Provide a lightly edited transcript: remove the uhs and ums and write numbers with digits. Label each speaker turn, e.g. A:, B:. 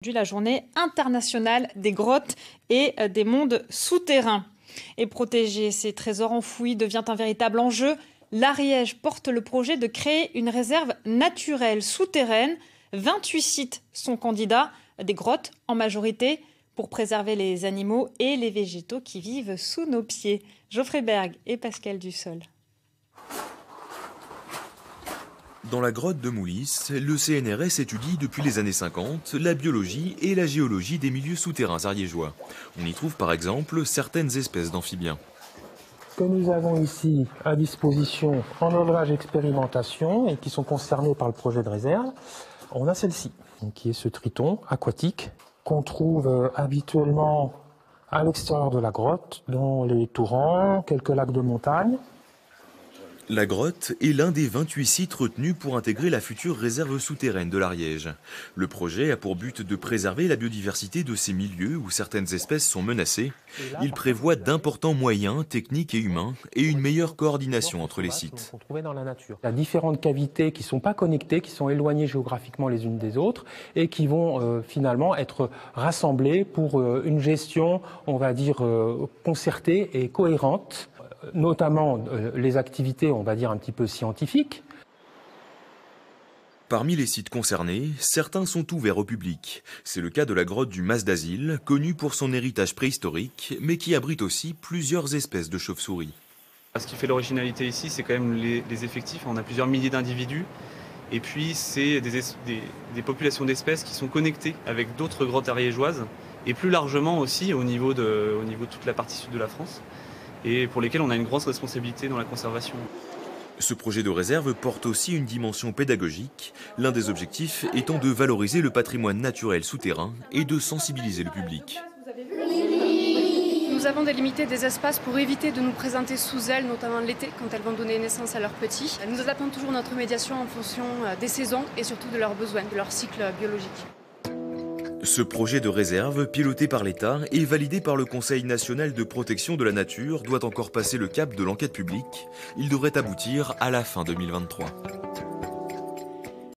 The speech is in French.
A: Aujourd'hui, la journée internationale des grottes et des mondes souterrains. Et protéger ces trésors enfouis devient un véritable enjeu. L'Ariège porte le projet de créer une réserve naturelle souterraine. 28 sites sont candidats, des grottes en majorité, pour préserver les animaux et les végétaux qui vivent sous nos pieds. Geoffrey Berg et Pascal Dussol.
B: Dans la grotte de Moulis, le CNRS étudie depuis les années 50 la biologie et la géologie des milieux souterrains ariégeois. On y trouve par exemple certaines espèces d'amphibiens.
C: Que nous avons ici à disposition en élevage expérimentation et qui sont concernés par le projet de réserve, on a celle-ci, qui est ce triton aquatique qu'on trouve habituellement à l'extérieur de la grotte, dans les torrents, quelques lacs de montagne.
B: La grotte est l'un des 28 sites retenus pour intégrer la future réserve souterraine de l'Ariège. Le projet a pour but de préserver la biodiversité de ces milieux où certaines espèces sont menacées. Il prévoit d'importants moyens techniques et humains et une meilleure coordination entre les sites.
C: Il y a différentes cavités qui ne sont pas connectées, qui sont éloignées géographiquement les unes des autres et qui vont finalement être rassemblées pour une gestion, on va dire, concertée et cohérente. Notamment les activités, on va dire, un petit peu scientifiques.
B: Parmi les sites concernés, certains sont ouverts au public. C'est le cas de la grotte du Mas d'Asile, connue pour son héritage préhistorique, mais qui abrite aussi plusieurs espèces de chauves-souris.
D: Ce qui fait l'originalité ici, c'est quand même les effectifs. On a plusieurs milliers d'individus. Et puis, c'est des populations d'espèces qui sont connectées avec d'autres grottes ariégeoises. Et plus largement aussi au niveau de toute la partie sud de la France. Et pour lesquels on a une grosse responsabilité dans la conservation.
B: Ce projet de réserve porte aussi une dimension pédagogique, l'un des objectifs étant de valoriser le patrimoine naturel souterrain et de sensibiliser le public.
E: Nous avons délimité des espaces pour éviter de nous présenter sous elles, notamment l'été, quand elles vont donner naissance à leurs petits. Nous adaptons toujours notre médiation en fonction des saisons et surtout de leurs besoins, de leur cycle biologique.
B: Ce projet de réserve, piloté par l'État et validé par le Conseil national de protection de la nature, doit encore passer le cap de l'enquête publique. Il devrait aboutir à la fin 2023.